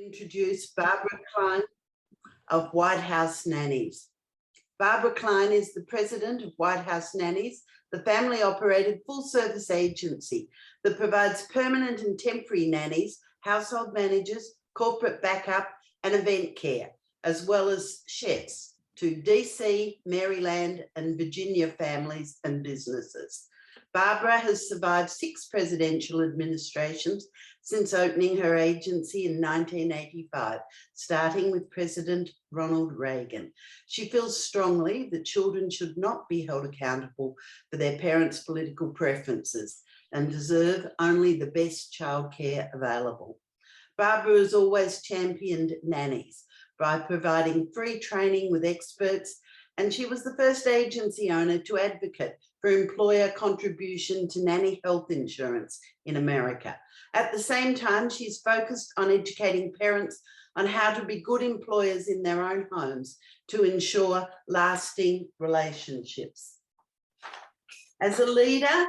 Introduce Barbara Kline of White House Nannies. Barbara Kline is the president of White House Nannies, the family-operated full-service agency that provides permanent and temporary nannies, household managers, corporate backup, and event care, as well as chefs to DC, Maryland, and Virginia families and businesses. Barbara has survived 6 presidential administrations since opening her agency in 1985, starting with President Ronald Reagan. She feels strongly that children should not be held accountable for their parents' political preferences and deserve only the best childcare available. Barbara has always championed nannies by providing free training with experts, and she was the first agency owner to advocate for employer contribution to nanny health insurance in America. At the same time, she's focused on educating parents on how to be good employers in their own homes to ensure lasting relationships. As a leader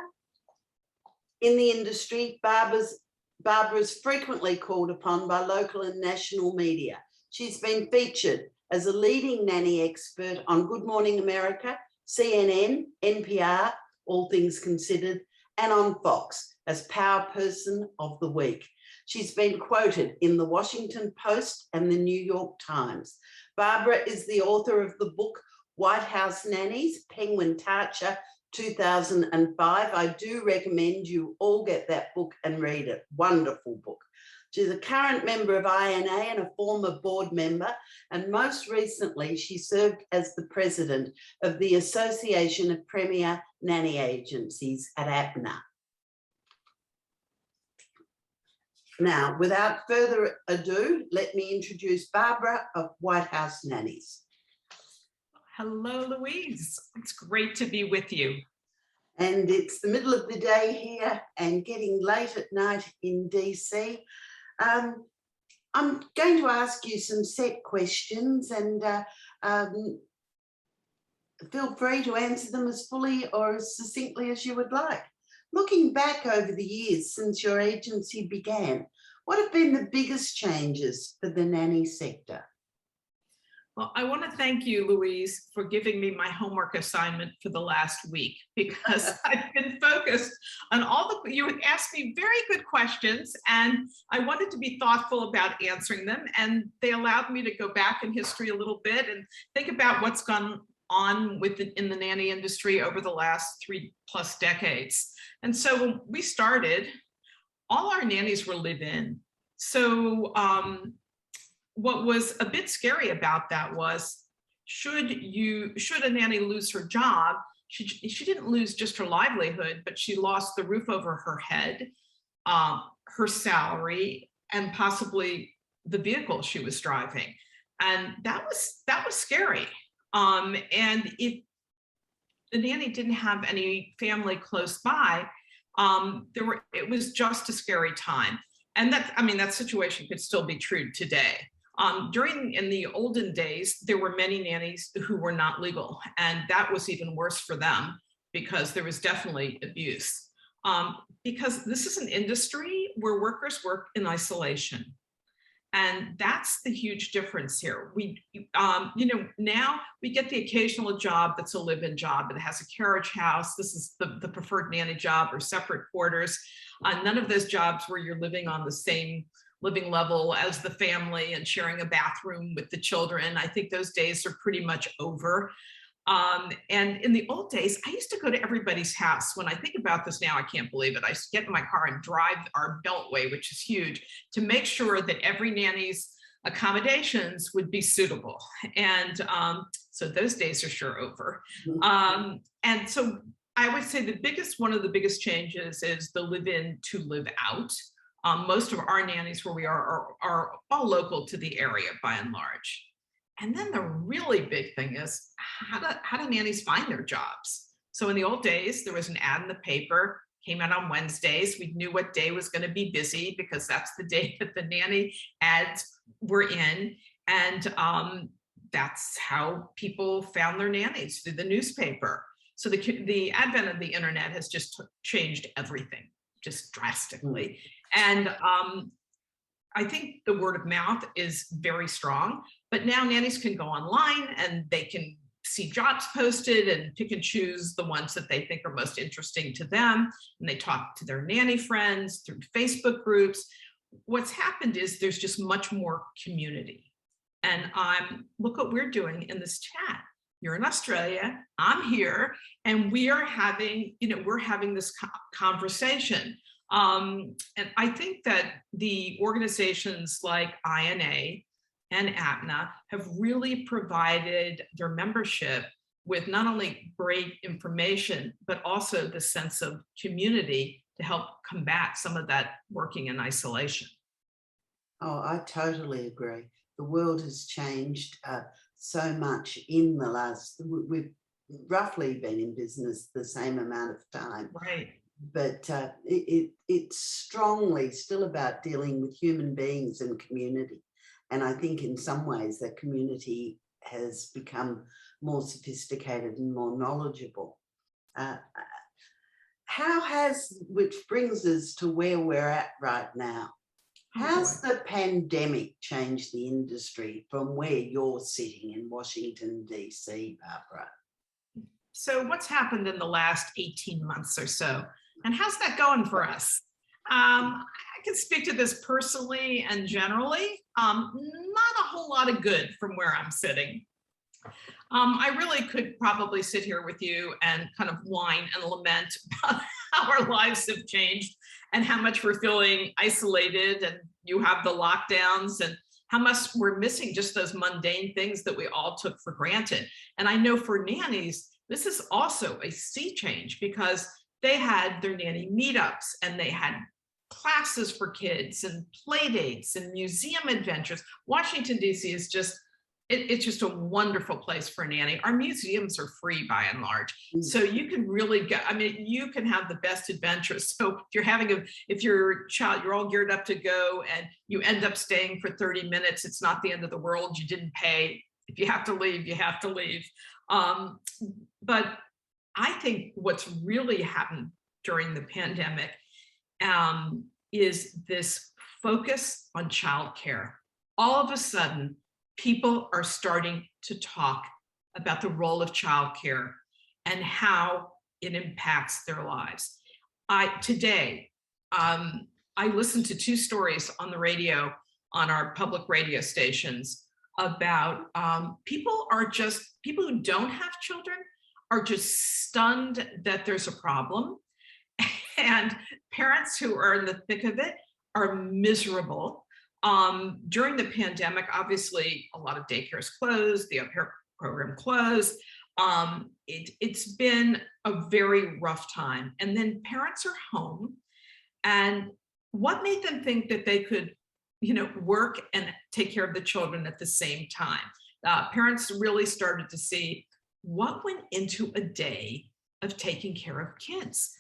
in the industry, Barbara's frequently called upon by local and national media. She's been featured as a leading nanny expert on Good Morning America, CNN, NPR, All Things Considered, and on Fox as Power Person of the Week. She's been quoted in the Washington Post and the New York Times. Barbara is the author of the book White House Nannies, Penguin Tarcher, 2005. I do recommend you all get that book and read it. Wonderful book. She's a current member of INA and a former board member, and most recently she served as the president of the Association of Premier Nanny Agencies at APNA. Now, without further ado, let me introduce Barbara of White House Nannies. Hello, Louise. It's great to be with you. And it's the middle of the day here and getting late at night in DC. I'm going to ask you some set questions, and feel free to answer them as fully or as succinctly as you would like. Looking back over the years since your agency began, what have been the biggest changes for the nanny sector? Well, I want to thank you, Louise, for giving me my homework assignment for the last week, because I've been focused on you asked me very good questions, and I wanted to be thoughtful about answering them, and they allowed me to go back in history a little bit and think about what's gone on in the nanny industry over the last 3+ decades. And so when we started, all our nannies were live-in. So what was a bit scary about that was, should a nanny lose her job, she didn't lose just her livelihood, but she lost the roof over her head, her salary, and possibly the vehicle she was driving. And that was scary. And if the nanny didn't have any family close by, it was just a scary time. And that situation could still be true today. In the olden days, there were many nannies who were not legal, and that was even worse for them because there was definitely abuse. Because this is an industry where workers work in isolation. And that's the huge difference here. Now we get the occasional job that's a live-in job. It has a carriage house. This is the preferred nanny job, or separate quarters. None of those jobs where you're living on the same living level as the family and sharing a bathroom with the children. I think those days are pretty much over. And in the old days, I used to go to everybody's house. When I think about this now, I can't believe it. I used to get in my car and drive our beltway, which is huge, to make sure that every nanny's accommodations would be suitable. And so those days are sure over. And so I would say one of the biggest changes is the live-in to live out. Most of our nannies where we are all local to the area by and large. And then the really big thing is, how do nannies find their jobs? So in the old days, there was an ad in the paper, came out on Wednesdays. We knew what day was going to be busy because that's the day that the nanny ads were in. And that's how people found their nannies, through the newspaper. So the advent of the internet has just changed everything, just drastically. And I think the word of mouth is very strong, but now nannies can go online and they can see jobs posted and pick and choose the ones that they think are most interesting to them. And they talk to their nanny friends through Facebook groups. What's happened is there's just much more community. And look what we're doing in this chat. You're in Australia, I'm here, and we are having, we're having this conversation. And I think that the organizations like INA and APNA have really provided their membership with not only great information, but also the sense of community to help combat some of that working in isolation. Oh, I totally agree. The world has changed so much in the last, we've roughly been in business the same amount of time. Right. But it's strongly still about dealing with human beings and community. And I think in some ways that community has become more sophisticated and more knowledgeable. Which brings us to where we're at right now. How's the pandemic changed the industry from where you're sitting in Washington, D.C., Barbara? So what's happened in the last 18 months or so? And how's that going for us? I can speak to this personally and generally. Not a whole lot of good from where I'm sitting. I really could probably sit here with you and kind of whine and lament about how our lives have changed and how much we're feeling isolated, and you have the lockdowns, and how much we're missing just those mundane things that we all took for granted. And I know for nannies, this is also a sea change, because they had their nanny meetups and they had classes for kids and play dates and museum adventures. Washington, D.C. is just, it's just a wonderful place for a nanny. Our museums are free by and large. So you can really get, you can have the best adventures. So if your child, you're all geared up to go and you end up staying for 30 minutes, it's not the end of the world. You didn't pay. If you have to leave, you have to leave. But I think what's really happened during the pandemic is this focus on childcare. All of a sudden, people are starting to talk about the role of childcare and how it impacts their lives. Today, I listened to 2 stories on the radio, on our public radio stations, about people who don't have children are just stunned that there's a problem. And parents who are in the thick of it are miserable. During the pandemic, obviously, a lot of daycares closed, the au pair program closed. It's been a very rough time. And then parents are home. And what made them think that they could, work and take care of the children at the same time? Parents really started to see what went into a day of taking care of kids.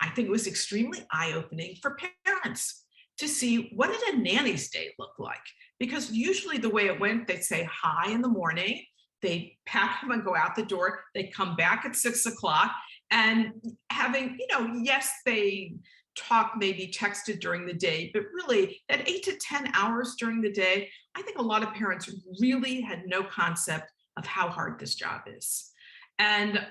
I think it was extremely eye-opening for parents to see, what did a nanny's day look like? Because usually the way it went, they'd say hi in the morning, they'd pack them and go out the door, they'd come back at 6 o'clock, and having, yes, they talked, maybe texted during the day, but really that 8 to 10 hours during the day, I think a lot of parents really had no concept of how hard this job is. And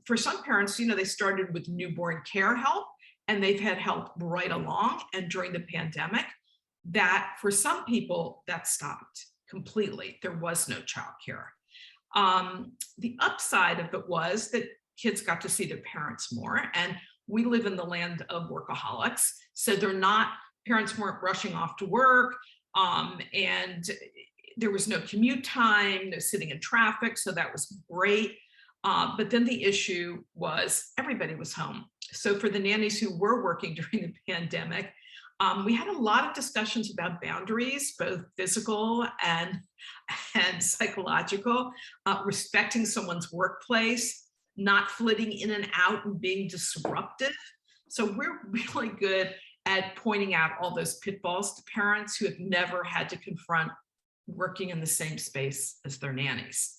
for some parents, they started with newborn care help, and they've had help right along. And during the pandemic, that for some people, that stopped completely. There was no childcare. The upside of it was that kids got to see their parents more. And we live in the land of workaholics. So parents weren't rushing off to work. And there was no commute time, no sitting in traffic. So that was great. But then the issue was everybody was home. So for the nannies who were working during the pandemic, we had a lot of discussions about boundaries, both physical and psychological, respecting someone's workplace, not flitting in and out and being disruptive. So we're really good at pointing out all those pitfalls to parents who have never had to confront working in the same space as their nannies.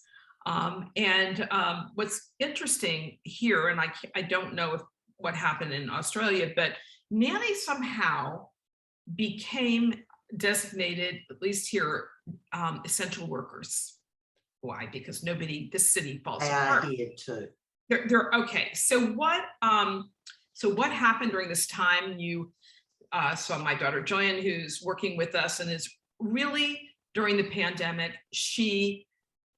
What's interesting here, and I don't know what happened in Australia, but nannies somehow became designated, at least here, essential workers. Why? Because this city falls They apart. are here too. They're okay. So what happened during this time? You saw my daughter Joanne, who's working with us and is really, during the pandemic, she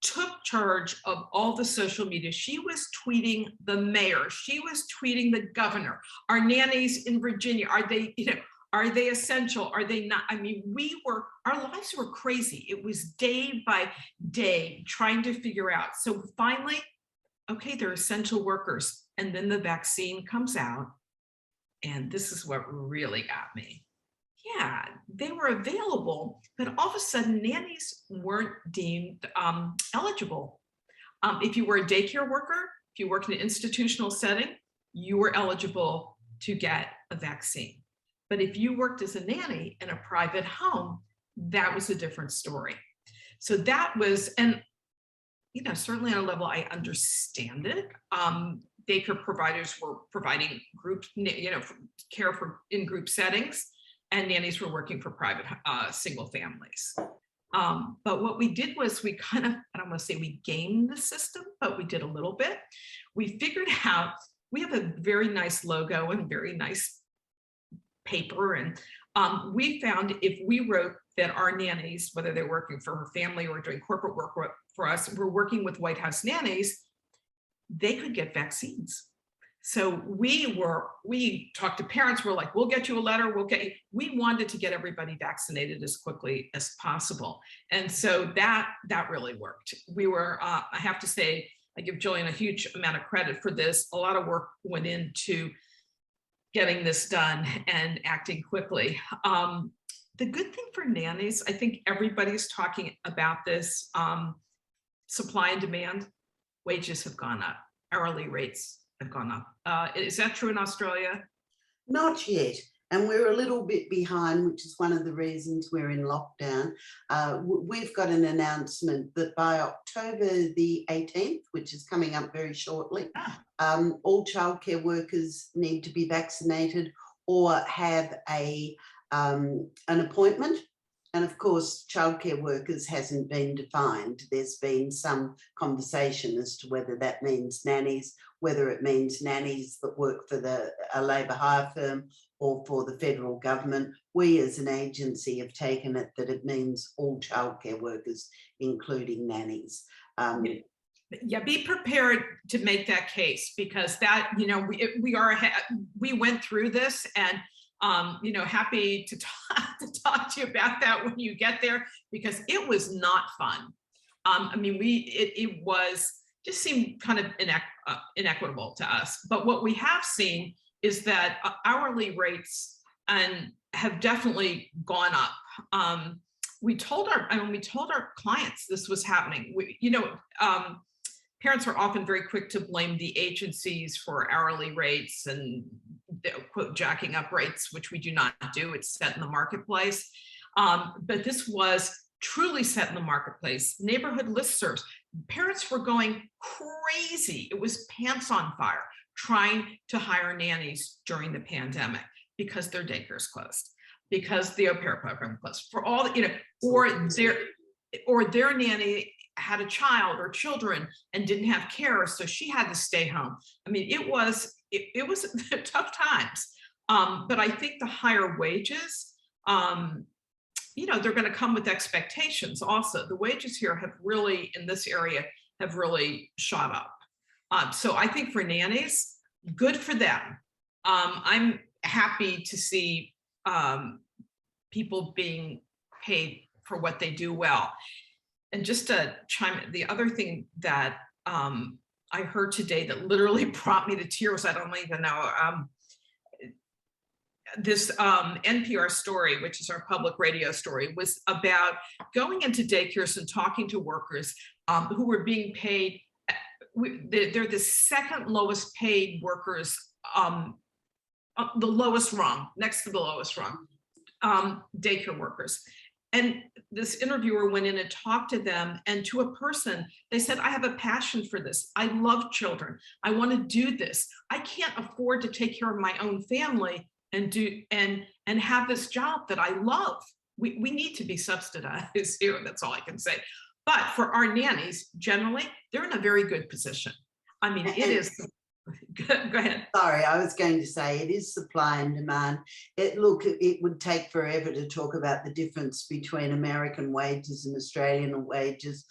took charge of all the social media. She was tweeting the mayor. She was tweeting the governor. Our nannies in Virginia, are they essential? Are they not? I mean, our lives were crazy. It was day by day trying to figure out. So finally, okay, they're essential workers. And then the vaccine comes out. And this is what really got me. Yeah, they were available, but all of a sudden nannies weren't deemed eligible. If you were a daycare worker, if you worked in an institutional setting, you were eligible to get a vaccine. But if you worked as a nanny in a private home, that was a different story. So that was, and certainly on a level I understand it. Daycare providers were providing group, care in group settings, and nannies were working for private single families. But what we did was we kind of, I don't want to say we gamed the system, but we did a little bit. We figured out, we have a very nice logo and very nice paper. And we found if we wrote that our nannies, whether they're working for her family or doing corporate work for us, we're working with White House nannies, they could get vaccines. So we talked to parents, we're like, we'll get you a letter, we wanted to get everybody vaccinated as quickly as possible. And so that really worked. We were, I have to say, I give Jillian a huge amount of credit for this. A lot of work went into getting this done and acting quickly. The good thing for nannies, I think everybody's talking about this, supply and demand, wages have gone up, hourly rates have gone up. Is that true in Australia? Not yet. And we're a little bit behind, which is one of the reasons we're in lockdown. We've got an announcement that by October the 18th, which is coming up very shortly, all childcare workers need to be vaccinated or have an appointment. And of course, childcare workers hasn't been defined. There's been some conversation as to whether that means nannies, whether it means nannies that work for a labour hire firm or for the federal government. We as an agency have taken it that it means all childcare workers, including nannies. Yeah, be prepared to make that case, because that, we went through this, and happy to talk to you about that when you get there, because it was not fun. It was just seemed kind of inequitable to us. But what we have seen is that hourly rates have definitely gone up. We told our clients this was happening. Parents are often very quick to blame the agencies for hourly rates and quote jacking up rates, which we do not do. It's set in the marketplace. But this was truly set in the marketplace. Neighborhood listservs, parents were going crazy. It was pants on fire trying to hire nannies during the pandemic because their daycare's closed, because the au pair program closed, for all, or their nanny had a child or children and didn't have care, so she had to stay home. I mean, it was tough times. But I think the higher wages, they're going to come with expectations also. The wages here have really, in this area, have really shot up. So I think for nannies, good for them. I'm happy to see people being paid for what they do well. And just to chime in, the other thing that I heard today that literally brought me to tears, I don't even know, this NPR story, which is our public radio story, was about going into daycares and talking to workers who were being paid. They're the second lowest paid workers, the lowest rung, next to the lowest rung, daycare workers. And this interviewer went in and talked to them, and to a person, they said, I have a passion for this. I love children. I want to do this. I can't afford to take care of my own family and have this job that I love. we need to be subsidized here. That's all I can say. But for our nannies, generally, they're in a very good position. I mean, it is. Go ahead. Sorry, I was going to say it is supply and demand. Look, it would take forever to talk about the difference between American wages and Australian wages.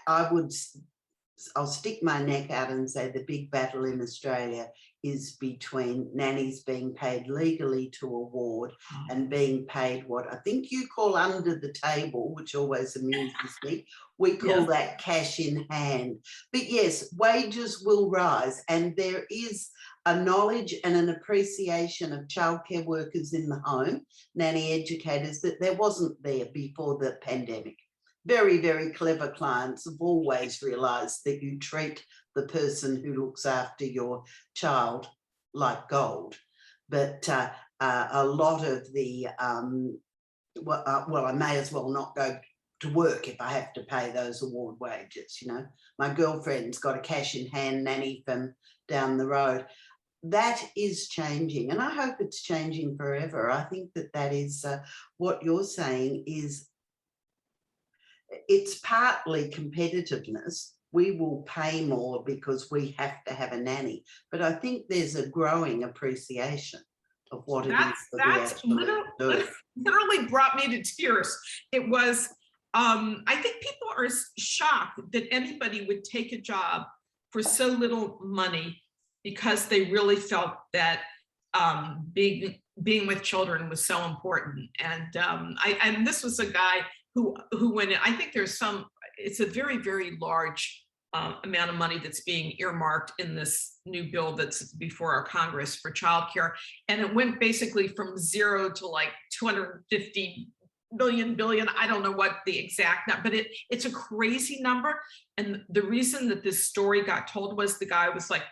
I'll stick my neck out and say the big battle in Australia is between nannies being paid legally to award and being paid what I think you call under the table, which always amuses me. We call that cash in hand. But yes, wages will rise, and there is a knowledge and an appreciation of childcare workers in the home, nanny educators, that there wasn't there before the pandemic. Very, very clever clients have always realised that you treat the person who looks after your child like gold. But a lot of the, well, I may as well not go to work if I have to pay those award wages. You know, my girlfriend's got a cash in hand nanny from down the road. That is changing, and I hope it's changing forever. I think that is what you're saying is, it's partly competitiveness. We will pay more because we have to have a nanny. But I think there's a growing appreciation of what it is that we literally brought me to tears. It was, I think people are shocked that anybody would take a job for so little money because they really felt that being with children was so important. And this was a guy who went in. I think it's a very, very large amount of money that's being earmarked in this new bill that's before our Congress for childcare. And it went basically from zero to like 250 billion. I don't know what the exact number, but it's a crazy number. And the reason that this story got told was the guy was like,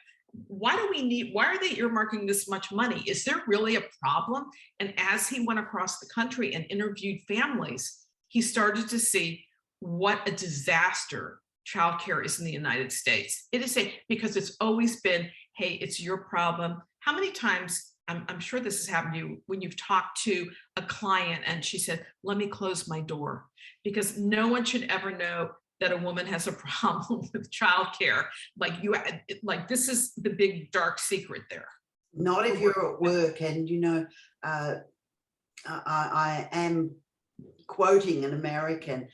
why are they earmarking this much money? Is there really a problem? And as he went across the country and interviewed families, he started to see what a disaster childcare is in the United States. It is because it's always been, hey, it's your problem. How many times, I'm sure this has happened to you, when you've talked to a client and she said, let me close my door, because no one should ever know that a woman has a problem with childcare. Like this is the big dark secret there. Not if you're at work. And, you know, I am quoting an American.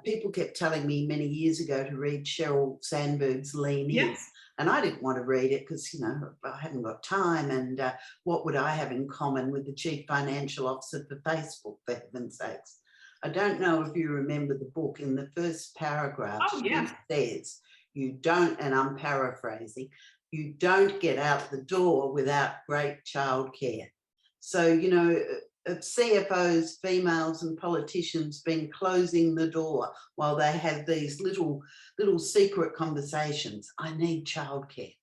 People kept telling me many years ago to read Sheryl Sandberg's Lean In. And I didn't want to read it because, you know, I haven't got time. And what would I have in common with the chief financial officer for Facebook, for heaven's sakes? I don't know if you remember the book. In the first paragraph, it says, you don't, and I'm paraphrasing, you don't get out the door without great childcare. So, you know, CFOs, females and politicians been closing the door while they have these little secret conversations. I need childcare.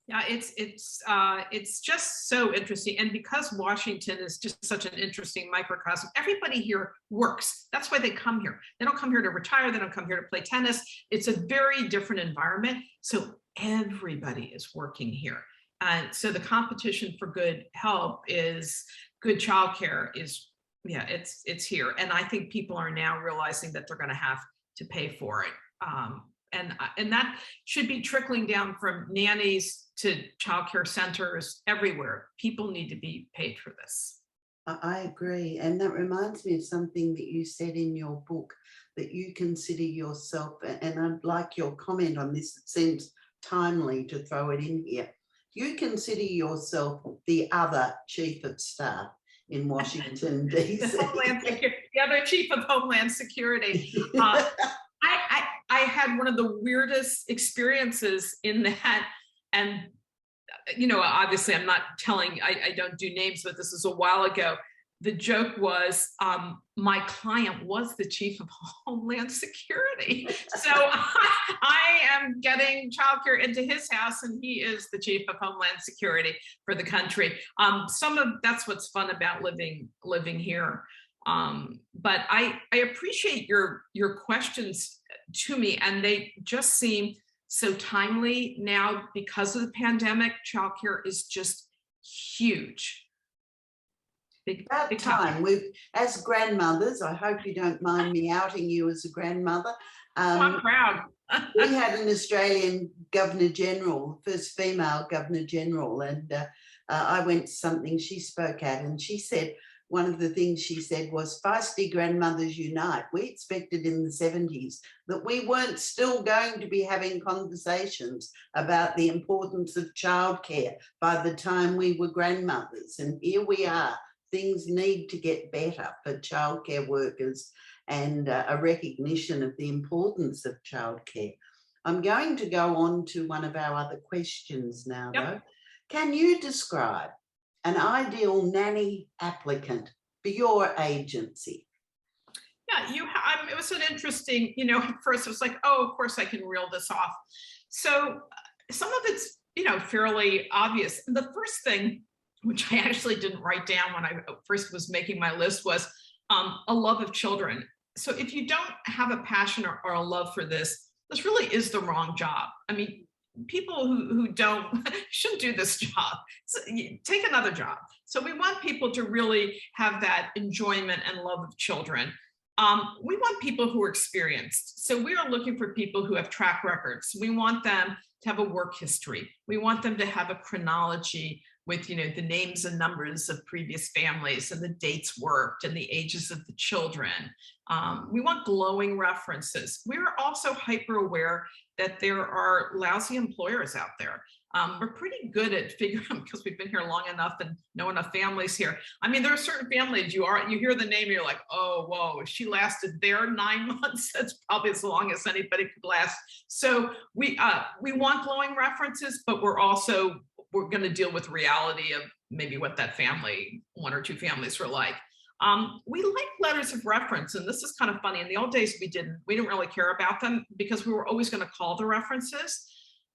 Yeah, it's just so interesting. And because Washington is just such an interesting microcosm, everybody here works. That's why they come here. They don't come here to retire. They don't come here to play tennis. It's a very different environment. So everybody is working here. And so the competition for good help is good childcare is, it's here. And I think people are now realizing that they're going to have to pay for it. And that should be trickling down from nannies to childcare centers everywhere. People need to be paid for this. I agree. And that reminds me of something that you said in your book, that you consider yourself, and I'd like your comment on this, it seems timely to throw it in here. You consider yourself the other chief of staff in Washington, D.C. The other chief of Homeland Security. I had one of the weirdest experiences in that. And, you know, obviously I'm not telling, I don't do names, but this is a while ago. The joke was my client was the chief of Homeland Security. So I am getting childcare into his house and he is the chief of Homeland Security for the country. That's what's fun about living here. But I appreciate your questions to me, and they just seem so timely now because of the pandemic. Childcare is just huge. About big time. As grandmothers, I hope you don't mind me outing you as a grandmother. I'm proud. We had an Australian Governor General, first female Governor General, and I went to something she spoke at, and she said, one of the things she said was, feisty grandmothers unite. We expected in the 70s that we weren't still going to be having conversations about the importance of childcare by the time we were grandmothers. And here we are. Things need to get better for childcare workers, and a recognition of the importance of childcare. I'm going to go on to one of our other questions now, though. Can you describe an ideal nanny applicant for your agency? Yeah, it was an interesting, at first it was like, oh, of course I can reel this off. So some of it's, fairly obvious. And the first thing, which I actually didn't write down when I first was making my list, was a love of children. So if you don't have a passion or a love for this really is the wrong job. I mean, people who don't shouldn't do this job. So take another job. So we want people to really have that enjoyment and love of children. We want people who are experienced. So we are looking for people who have track records. We want them to have a work history. We want them to have a chronology with, the names and numbers of previous families and the dates worked and the ages of the children. We want glowing references. We're also hyper aware that there are lousy employers out there. We're pretty good at figuring, because we've been here long enough and know enough families here. I mean, there are certain families you hear the name, you're like, oh, whoa, if she lasted there 9 months, that's probably as long as anybody could last. So we want glowing references, but we're going to deal with reality of maybe what that family, one or two families were like. We like letters of reference, and this is kind of funny. In the old days, we didn't really care about them because we were always going to call the references.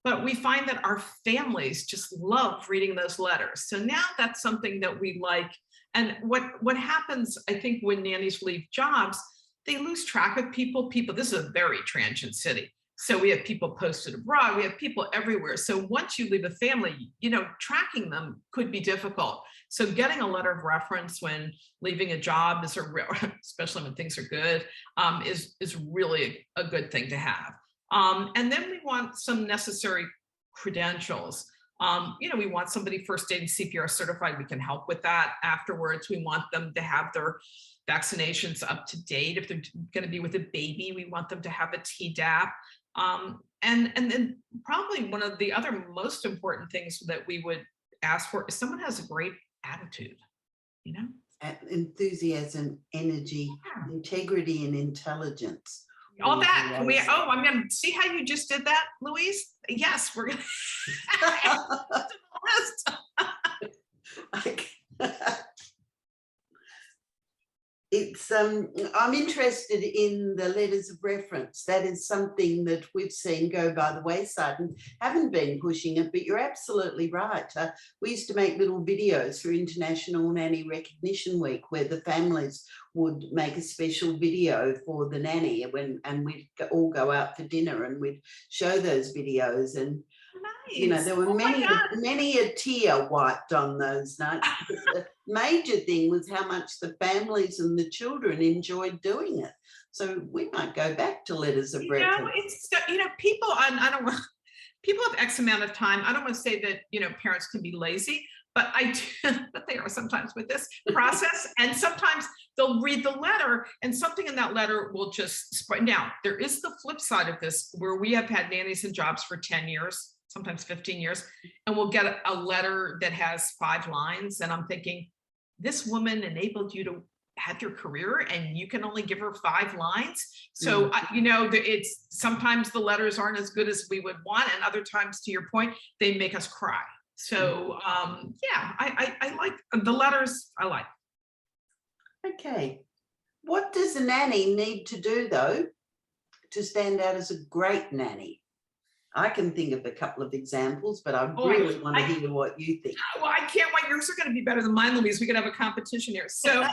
But we find that our families just love reading those letters. So now that's something that we like. And what happens, I think, when nannies leave jobs, they lose track of people. This is a very transient city. So we have people posted abroad, we have people everywhere. So once you leave a family, tracking them could be difficult. So getting a letter of reference when leaving a job is especially when things are good, is really a good thing to have. And then we want some necessary credentials. We want somebody first aid and CPR certified. We can help with that afterwards. We want them to have their vaccinations up to date. If they're going to be with a baby, we want them to have a Tdap. And then probably one of the other most important things that we would ask for is someone has a great attitude, Enthusiasm, energy, integrity, and intelligence. All that. I'm going to see how you just did that, Louise. Yes, we're going to. I'm interested in the letters of reference. That is something that we've seen go by the wayside and haven't been pushing it, but you're absolutely right. We used to make little videos for International Nanny Recognition Week where the families would make a special video for the nanny and we'd all go out for dinner and we'd show those videos. And nice. There were many a tear wiped on those nights. The major thing was how much the families and the children enjoyed doing it. So we might go back to letters of reference. People, I don't want, people have X amount of time. I don't want to say that, parents can be lazy, but but they are sometimes with this process. And sometimes they'll read the letter and something in that letter will just spread. Now, there is the flip side of this where we have had nannies in jobs for 10 years, sometimes 15 years, and we'll get a letter that has 5 lines. And I'm thinking, this woman enabled you to have your career and you can only give her 5 lines. So, it's sometimes the letters aren't as good as we would want. And other times, to your point, they make us cry. So, I like the letters. I like. Okay. What does a nanny need to do, though, to stand out as a great nanny? I can think of a couple of examples, but I really want to hear what you think. Well, I can't wait. Yours are going to be better than mine, Louise. We could have a competition here. So,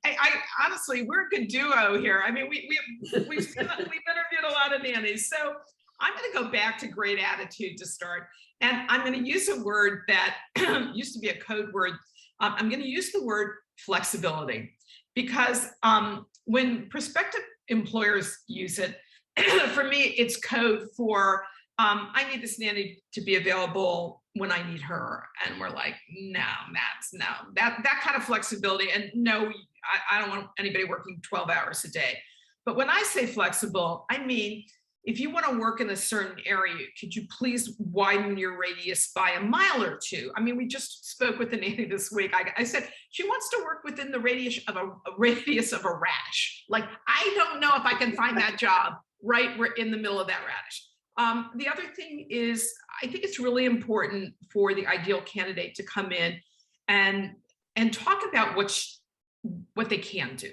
I honestly, we're a good duo here. I mean, we've interviewed a lot of nannies. So I'm going to go back to great attitude to start. And I'm going to use a word that used to be a code word I'm going to use the word flexibility because when prospective employers use it, for me, it's code for I need this nanny to be available when I need her. And we're like, no, that kind of flexibility. And no, I don't want anybody working 12 hours a day. But when I say flexible, I mean, if you want to work in a certain area, could you please widen your radius by a mile or two? I mean, we just spoke with the nanny this week. I said she wants to work within the radius of a radius of a rash. Like, I don't know if I can find that job right in the middle of that rash. The other thing is, I think it's really important for the ideal candidate to come in and talk about what they can do,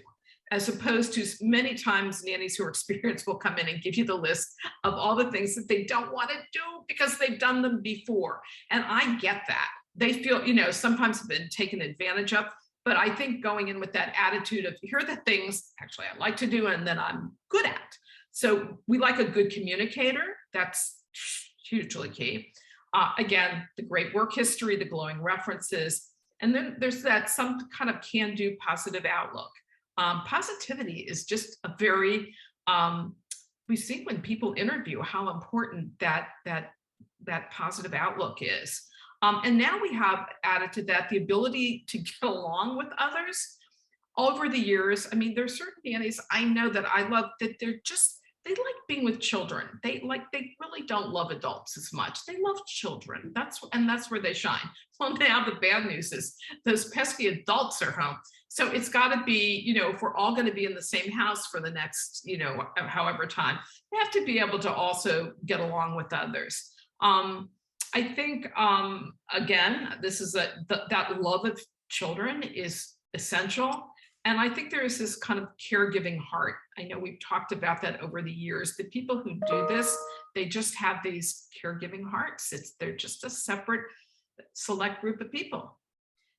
as opposed to many times nannies who are experienced will come in and give you the list of all the things that they don't want to do because they've done them before. And I get that. They feel, sometimes have been taken advantage of, but I think going in with that attitude of, here are the things actually I like to do and that I'm good at. So we like a good communicator. That's hugely key. Again, the great work history, the glowing references, and then there's that some kind of can-do positive outlook. Positivity is just a very, we see when people interview how important that positive outlook is. And now we have added to that the ability to get along with others. Over the years, I mean, there's certain nannies I know that I love that they like being with children. They really don't love adults as much. They love children. That's where they shine. Well, now the bad news is those pesky adults are home. So it's got to be, if we're all going to be in the same house for the next, however time, they have to be able to also get along with others. I think, again, this is that love of children is essential. And I think there is this kind of caregiving heart. I know we've talked about that over the years. The people who do this, they just have these caregiving hearts. They're just a separate, select group of people.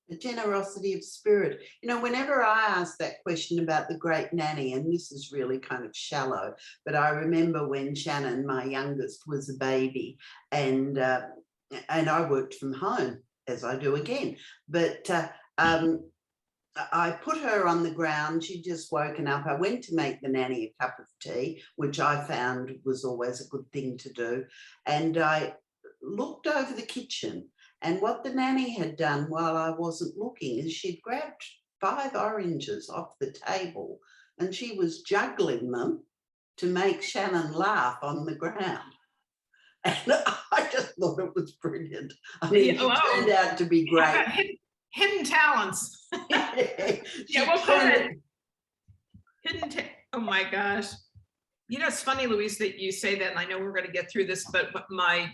The generosity of spirit. Whenever I ask that question about the great nanny, and this is really kind of shallow, but I remember when Shannon, my youngest, was a baby, and I worked from home, as I do again. But I put her on the ground. She'd just woken up. I went to make the nanny a cup of tea, which I found was always a good thing to do. And I looked over the kitchen, and what the nanny had done while I wasn't looking is she'd grabbed 5 oranges off the table and she was juggling them to make Shannon laugh on the ground. And I just thought it was brilliant. I mean, it turned out to be great. Hidden talents. Yeah, we'll call it hidden. Oh my gosh. It's funny, Louise, that you say that, and I know we're going to get through this, but my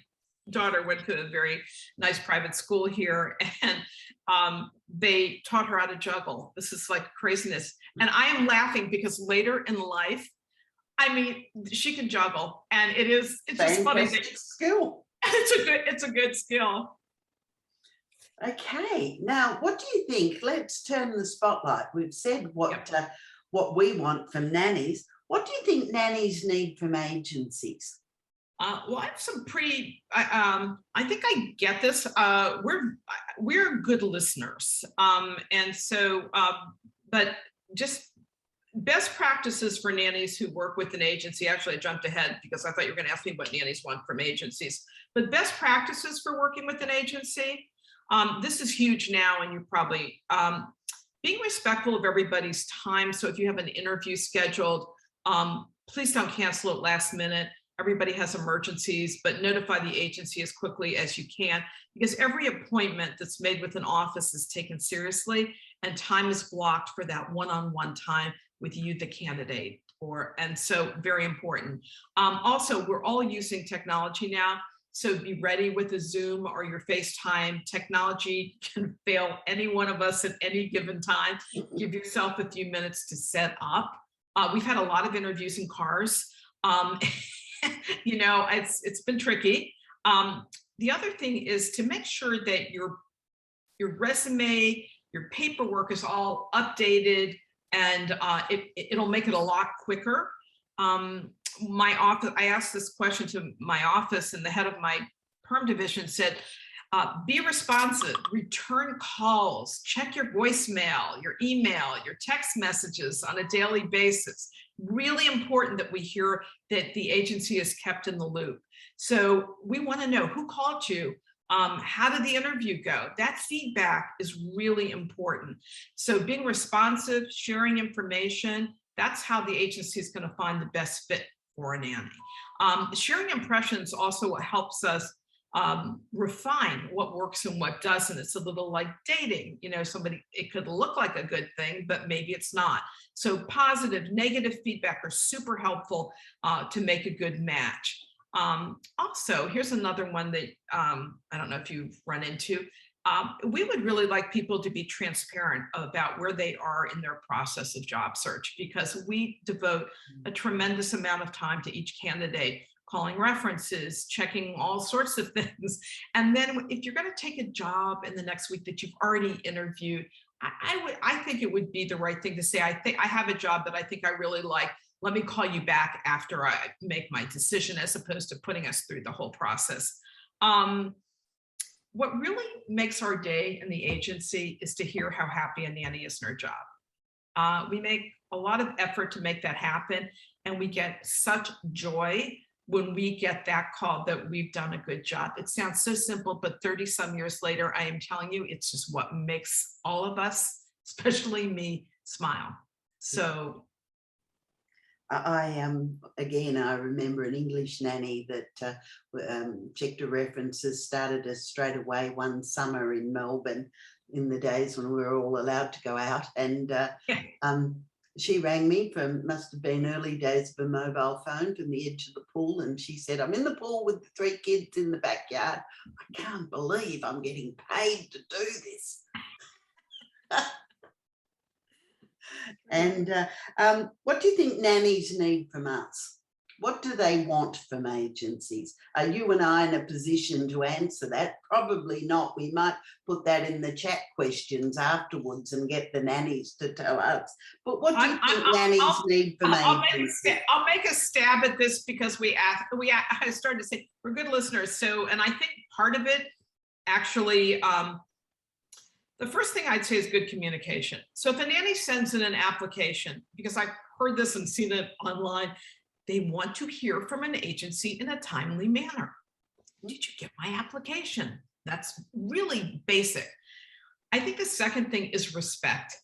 daughter went to a very nice private school here, and they taught her how to juggle. This is like craziness. And I am laughing because later in life, I mean, she can juggle, and it's just funny. Skill. It's a good skill. Okay, now what do you think? Let's turn the spotlight. We've said what we want from nannies. What do you think nannies need from agencies? Well, I have some I think I get this. We're good listeners. And so, but just best practices for nannies who work with an agency. Actually, I jumped ahead because I thought you were going to ask me what nannies want from agencies. But best practices for working with an agency. This is huge now, and you probably, being respectful of everybody's time. So if you have an interview scheduled, please don't cancel it last minute. Everybody has emergencies, but notify the agency as quickly as you can, because every appointment that's made with an office is taken seriously, and time is blocked for that one-on-one time with you, the candidate. And so very important. Also, we're all using technology now. So be ready with a Zoom or your FaceTime. Technology can fail any one of us at any given time. Give yourself a few minutes to set up. We've had a lot of interviews in cars. It's been tricky. The other thing is to make sure that your resume, your paperwork is all updated, and it'll make it a lot quicker. My office, I asked this question to my office, and the head of my perm division said, Be responsive, return calls, check your voicemail, your email, your text messages on a daily basis. Really important that we hear that the agency is kept in the loop. So we want to know who called you. How did the interview go? That feedback is really important. So being responsive, sharing information, that's how the agency is going to find the best fit for a nanny. Sharing impressions also helps us refine what works and what doesn't. It's a little like dating, you know, somebody, it could look like a good thing, but maybe it's not. So positive, negative feedback are super helpful to make a good match. Also, here's another one that I don't know if you've run into. We would really like people to be transparent about where they are in their process of job search, because we devote a tremendous amount of time to each candidate, calling references, checking all sorts of things. And then if you're going to take a job in the next week that you've already interviewed, I think it would be the right thing to say, I think I have a job that I think I really like. Let me call you back after I make my decision, as opposed to putting us through the whole process. What really makes our day in the agency is to hear how happy a nanny is in her job. We make a lot of effort to make that happen, and we get such joy when we get that call that we've done a good job. It sounds so simple, but 30 some years later, I am telling you, it's just what makes all of us, especially me, smile. So I again, I remember an English nanny that checked her references, started us straight away one summer in Melbourne in the days when we were all allowed to go out. And she rang me from, must have been early days of a mobile phone, from the edge of the pool. And she said, I'm in the pool with the 3 kids in the backyard. I can't believe I'm getting paid to do this. And what do you think nannies need from us? What do they want from agencies? Are you and I in a position to answer that? Probably not. We might put that in the chat questions afterwards and get the nannies to tell us. But what do you think nannies need from agencies? I'll make a stab at this, because I started to say we're good listeners. So, and I think part of it actually, the first thing I'd say is good communication. So if a nanny sends in an application, because I've heard this and seen it online, they want to hear from an agency in a timely manner. Did you get my application? That's really basic. I think the second thing is respect.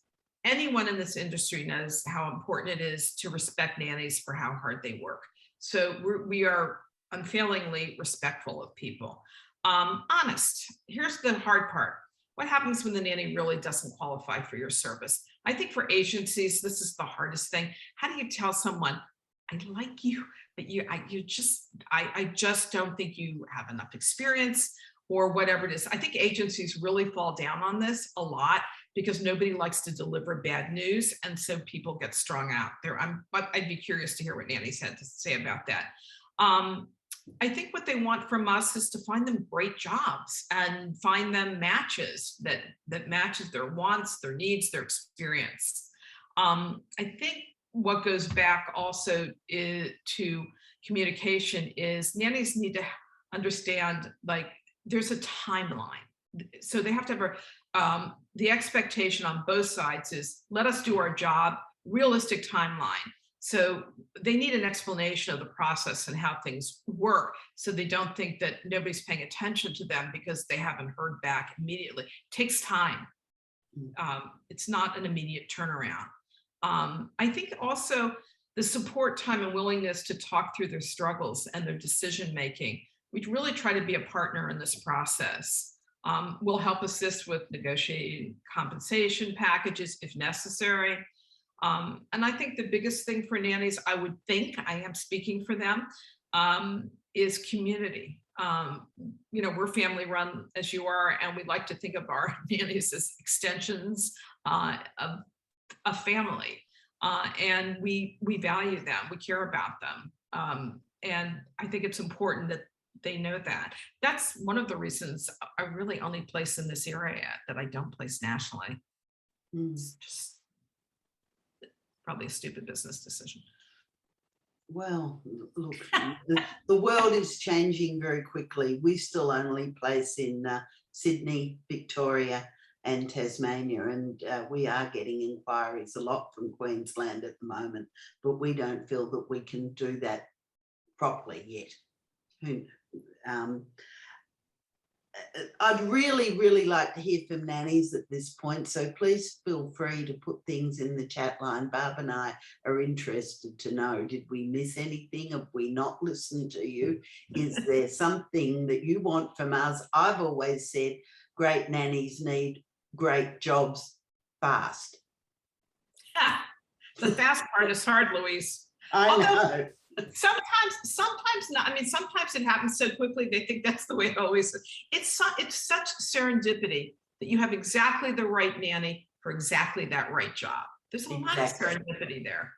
Anyone in this industry knows how important it is to respect nannies for how hard they work. So we are unfailingly respectful of people. Honest. Here's the hard part. What happens when the nanny really doesn't qualify for your service? I think for agencies, this is the hardest thing. How do you tell someone, I like you, but I just don't think you have enough experience, or whatever it is. I think agencies really fall down on this a lot, because nobody likes to deliver bad news. And so people get strung out there. I'd be curious to hear what nannies had to say about that. I think what they want from us is to find them great jobs and find them matches that matches their wants, their needs, their experience. I think what goes back also to communication is nannies need to understand, like, there's a timeline. So they have to have the expectation on both sides is, let us do our job, realistic timeline. So they need an explanation of the process and how things work, so they don't think that nobody's paying attention to them because they haven't heard back immediately. It takes time. It's not an immediate turnaround. I think also the support time and willingness to talk through their struggles and their decision making. We really try to be a partner in this process. We'll help assist with negotiating compensation packages if necessary. And I think the biggest thing for nannies, I would think, I am speaking for them, is community. You know, we're family run as you are, and we like to think of our nannies as extensions of a family. And we value them, we care about them. And I think it's important that they know that. That's one of the reasons I really only place in this area that I don't place nationally. It's just probably a stupid business decision. Well, look, the world is changing very quickly. We still only place in Sydney, Victoria and Tasmania, and we are getting inquiries a lot from Queensland at the moment, but we don't feel that we can do that properly yet. I'd really like to hear from nannies at this point, so please feel free to put things in the chat line. Barb and I are interested to know, did we miss anything? Have we not listened to you? Is there something that you want from us? I've always said great nannies need great jobs fast. The fast part is hard, Louise. I know. Sometimes not. I mean, sometimes it happens so quickly they think that's the way it always is. It's such serendipity that you have exactly the right nanny for exactly that right job. There's a lot of serendipity there.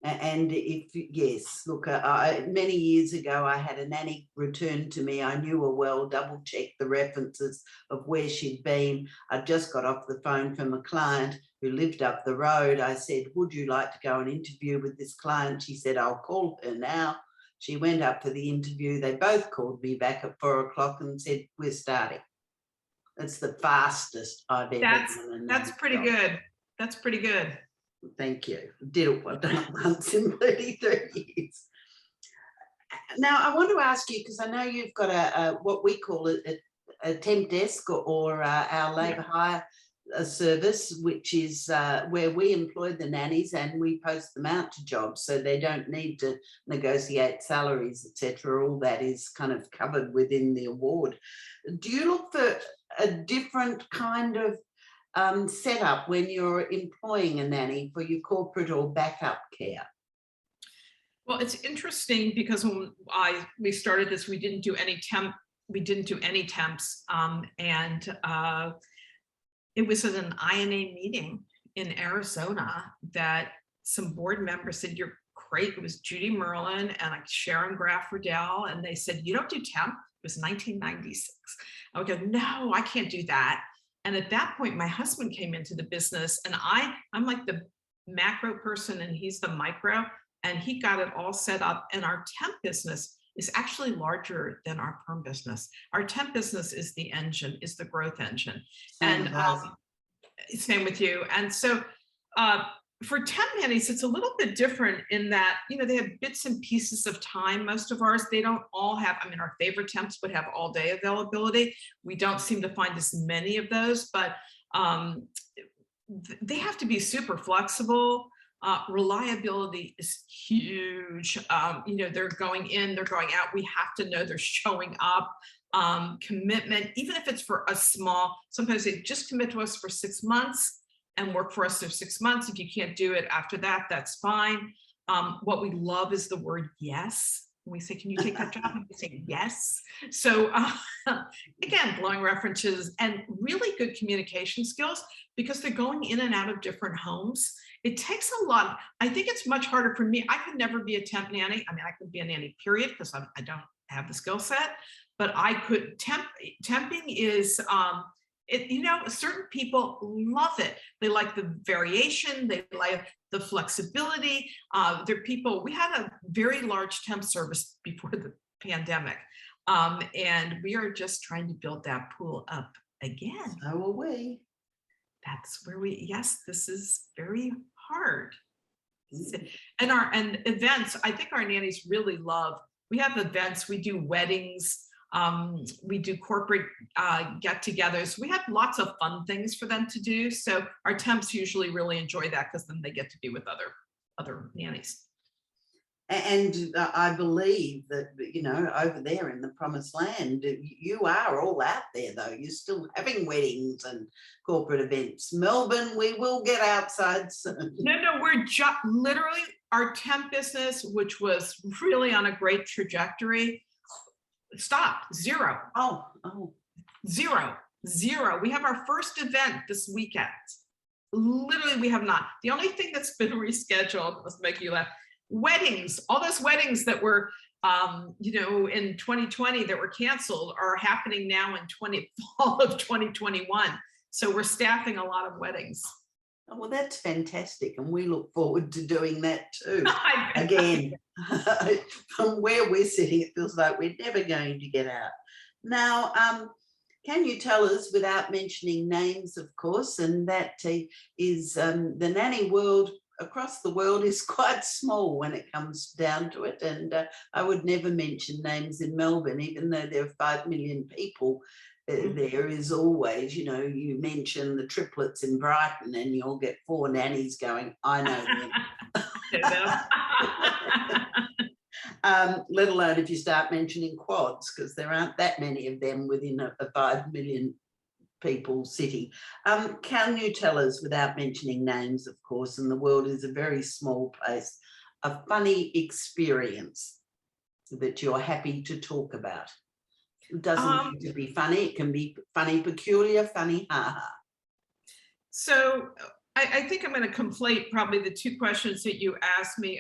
And yes, look, many years ago, I had a nanny return to me. I knew her well, double checked the references of where she'd been. I just got off the phone from a client who lived up the road. I said, would you like to go and interview with this client? She said, I'll call her now. She went up for the interview. They both called me back at 4 o'clock and said, we're starting. That's the fastest I've ever done. That's pretty good. That's pretty good. Thank you. I've done it once in 33 years. Now, I want to ask you, because I know you've got a what we call a temp desk or our labour hire service, which is where we employ the nannies and we post them out to jobs, so they don't need to negotiate salaries, etc. All that is kind of covered within the award. Do you look for a different kind of setup when you're employing a nanny for your corporate or backup care? Well, it's interesting because when we started this, we didn't do any temps, and it was at an INA meeting in Arizona that some board members said, "You're great." It was Judy Merlin and Sharon Graff Riddell, and they said, "You don't do temp." It was 1996. I would go, "No, I can't do that." And at that point, my husband came into the business, and I'm like the macro person and he's the micro, and he got it all set up. And our temp business is actually larger than our perm business. Our temp business is the engine, is the growth engine. And same with you. And so for temp nannies, it's a little bit different in that, you know, they have bits and pieces of time. Most of ours, they don't all have, I mean, our favorite temps would have all day availability. We don't seem to find as many of those, but they have to be super flexible. Reliability is huge. You know, they're going in, they're going out. We have to know they're showing up. Commitment, even if it's for a small, sometimes they just commit to us for 6 months and work for us for 6 months. If you can't do it after that, that's fine. What we love is the word yes. When we say, can you take that job? And we say yes. So again, blowing references and really good communication skills, because they're going in and out of different homes. It takes a lot. I think it's much harder for me. I could never be a temp nanny. I mean, I could be a nanny, period, because I don't have the skill set, but I could temping is, you know, certain people love it. They like the variation. They like the flexibility. There are people, we had a very large temp service before the pandemic. And we are just trying to build that pool up again. So are we. That's where yes, this is very hard. And events, I think our nannies really love, we have events, we do weddings, we do corporate get-togethers. We have lots of fun things for them to do. So our temps usually really enjoy that because then they get to be with other nannies. And I believe that, you know, over there in the promised land, you are all out there, though. You're still having weddings and corporate events. Melbourne, we will get outside soon. No, we're just literally our temp business, which was really on a great trajectory, stopped. Zero. Zero. We have our first event this weekend. Literally, we have not. The only thing that's been rescheduled, let's make you laugh, weddings. All those weddings that were, you know, in 2020 that were canceled are happening now in fall of 2021. So we're staffing a lot of weddings. Oh, well, that's fantastic, and we look forward to doing that too. I- Again, from where we're sitting, it feels like we're never going to get out. Now, can you tell us, without mentioning names, of course, and that is the nanny world across the world is quite small when it comes down to it, and I would never mention names in Melbourne, even though there are 5 million people. There is always, you know, you mention the triplets in Brighton and you'll get 4 nannies going, I know them. Let alone if you start mentioning quads, because there aren't that many of them within a 5 million people city. Can you tell us, without mentioning names, of course, and the world is a very small place, a funny experience that you're happy to talk about? It doesn't need to be funny. It can be funny, peculiar, funny, ha-ha. So I think I'm going to conflate probably the 2 questions that you asked me.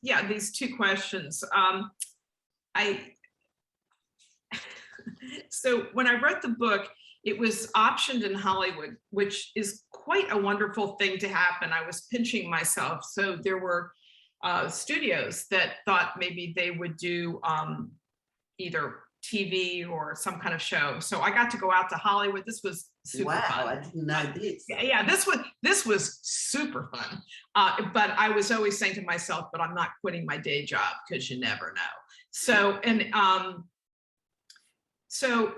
Yeah, these 2 questions. So when I wrote the book, it was optioned in Hollywood, which is quite a wonderful thing to happen. I was pinching myself. So there were studios that thought maybe they would do either TV or some kind of show. So I got to go out to Hollywood. This was super fun. I didn't know this. Yeah, this was super fun. But I was always saying to myself, but I'm not quitting my day job, because you never know. So, and so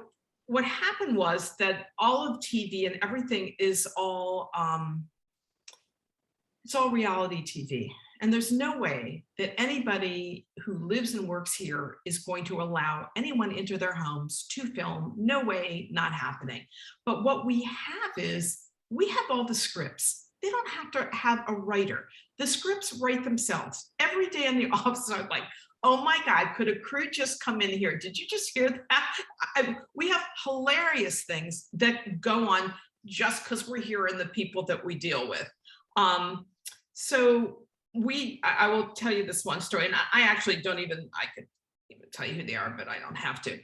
what happened was that all of TV and everything is all, it's all reality TV. And there's no way that anybody who lives and works here is going to allow anyone into their homes to film. No way, not happening. But what we have is, we have all the scripts. They don't have to have a writer. The scripts write themselves. Every day in the office, I'm like, oh my God, could a crew just come in here? Did you just hear that? We have hilarious things that go on just because we're here and the people that we deal with. So I will tell you this one story, and I actually don't even, I could even tell you who they are, but I don't have to.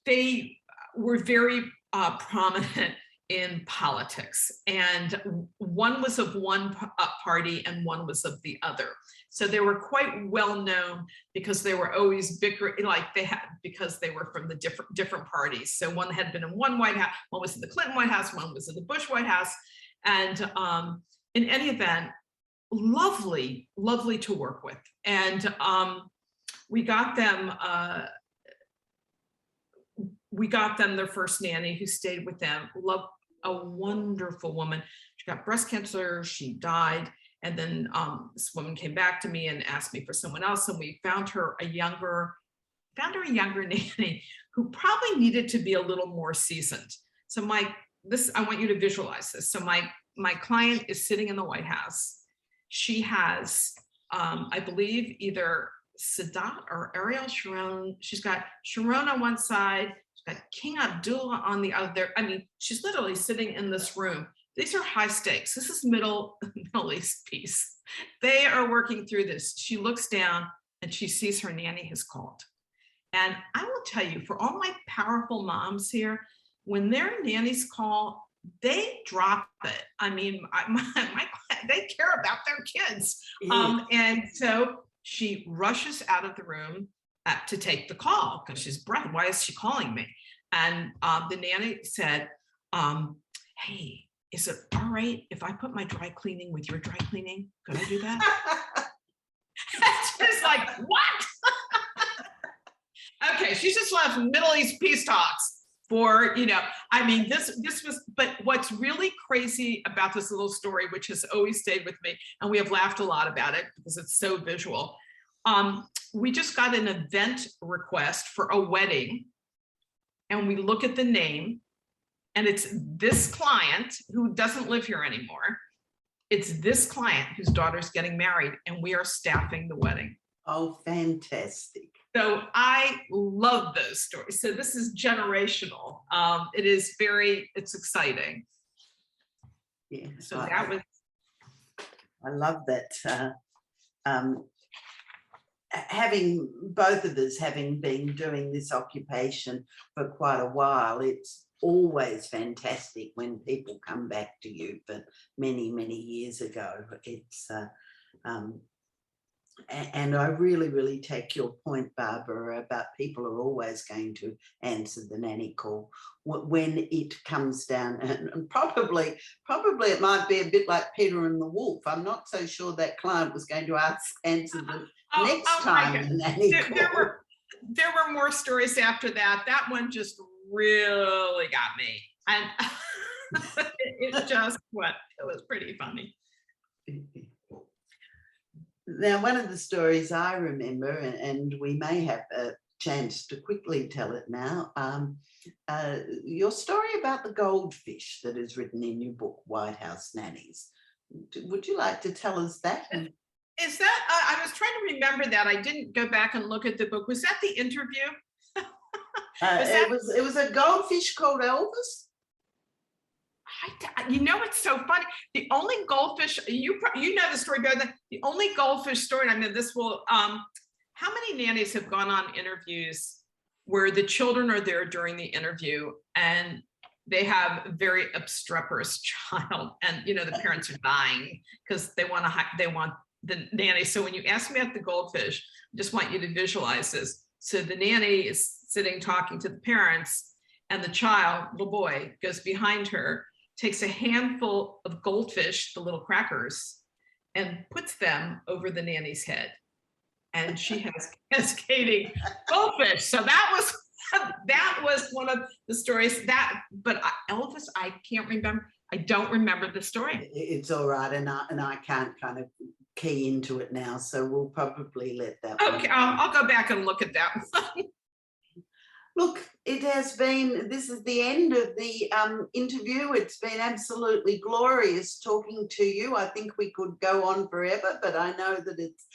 They were very prominent in politics, and one was of one party and one was of the other. So they were quite well known because they were always bickering, like they had, because they were from the different parties. So one had been in one White House, one was in the Clinton White House, one was in the Bush White House. And in any event, lovely to work with. And we got them their first nanny who stayed with them. A wonderful woman. She got breast cancer, she died. And then this woman came back to me and asked me for someone else. And we found her a younger nanny who probably needed to be a little more seasoned. So I want you to visualize this. So my client is sitting in the White House. She has, I believe, either Sadat or Ariel Sharon. She's got Sharon on one side, she's got King Abdullah on the other. I mean, she's literally sitting in this room. These are high stakes. This is Middle East peace. They are working through this. She looks down and she sees her nanny has called. And I will tell you, for all my powerful moms here, when their nannies call, they drop it. I mean, they care about their kids. And so she rushes out of the room to take the call because she's breathless. Why is she calling me? And the nanny said, hey, is it all right if I put my dry cleaning with your dry cleaning? Could I do that? She's like, what? Okay, she just left Middle East peace talks for, I mean, this was, but what's really crazy about this little story, which has always stayed with me, and we have laughed a lot about it because it's so visual. We just got an event request for a wedding, and we look at the name, and it's this client who doesn't live here anymore. It's this client whose daughter's getting married, and we are staffing the wedding. Oh, fantastic. So I love those stories. So this is generational. It's exciting. Yeah. So that was. I love that. Having both of us having been doing this occupation for quite a while, it's always fantastic when people come back to you for many, many years ago. It's and I really, really take your point, Barbara, about people are always going to answer the nanny call when it comes down, and probably it might be a bit like Peter and the Wolf. I'm not so sure that client was going to answer the next time the nanny call. There were more stories after that. That one just really got me, and it was pretty funny. Now, one of the stories I remember, and we may have a chance to quickly tell it now, your story about the goldfish that is written in your book, White House Nannies. Would you like to tell us that? Is that, I was trying to remember that. I didn't go back and look at the book. Was that the interview? It was a goldfish called Elvis. You know, it's so funny. The only goldfish, you know the story better than the only goldfish story. I mean, this will, how many nannies have gone on interviews where the children are there during the interview and they have a very obstreperous child, and you know the parents are dying because they want the nanny. So when you ask me about the goldfish, I just want you to visualize this. So the nanny is sitting talking to the parents, and the child, little boy, goes behind her, takes a handful of goldfish, the little crackers, and puts them over the nanny's head. And she has cascading goldfish. So that was one of the stories but Elvis, I can't remember. I don't remember the story. It's all right. And I can't kind of key into it now. So we'll probably let that. Okay, I'll go back and look at that one. Look, this is the end of the interview. It's been absolutely glorious talking to you. I think we could go on forever, but I know that it's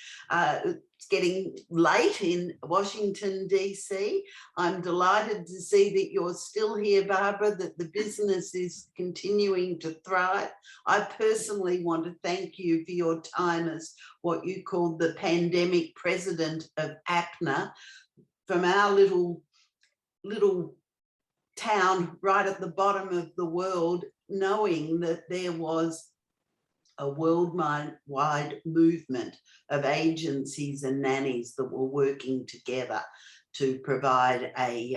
getting late in Washington, D.C. I'm delighted to see that you're still here, Barbara, that the business is continuing to thrive. I personally want to thank you for your time as what you called the pandemic president of APNA. From our little town right at the bottom of the world, knowing that there was a worldwide movement of agencies and nannies that were working together to provide a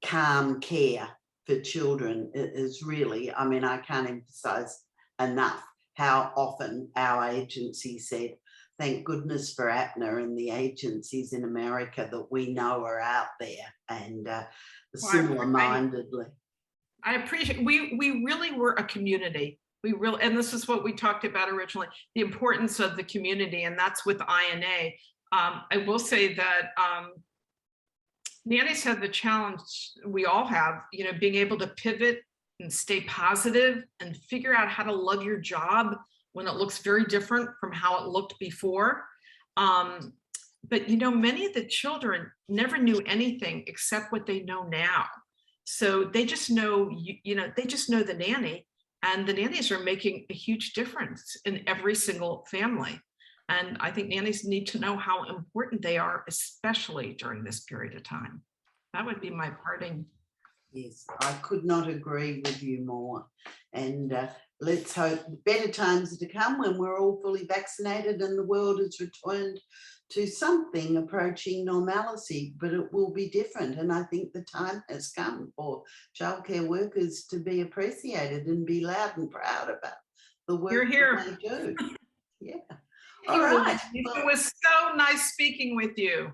calm care for children is really, I mean, I can't emphasize enough how often our agency said, thank goodness for APNA and the agencies in America that we know are out there, and similar-mindedly. I appreciate, we really were a community. And this is what we talked about originally, the importance of the community, and that's with INA. I will say that nannies have the challenge, we all have, you know, being able to pivot and stay positive and figure out how to love your job when it looks very different from how it looked before. But, you know, many of the children never knew anything except what they know now. So they just know, they just know the nanny, and the nannies are making a huge difference in every single family. And I think nannies need to know how important they are, especially during this period of time. That would be my parting. Yes, I could not agree with you more. And let's hope better times are to come when we're all fully vaccinated and the world has returned to something approaching normalcy, but it will be different. And I think the time has come for childcare workers to be appreciated and be loud and proud about the work that they do. Yeah. All right. It was so nice speaking with you.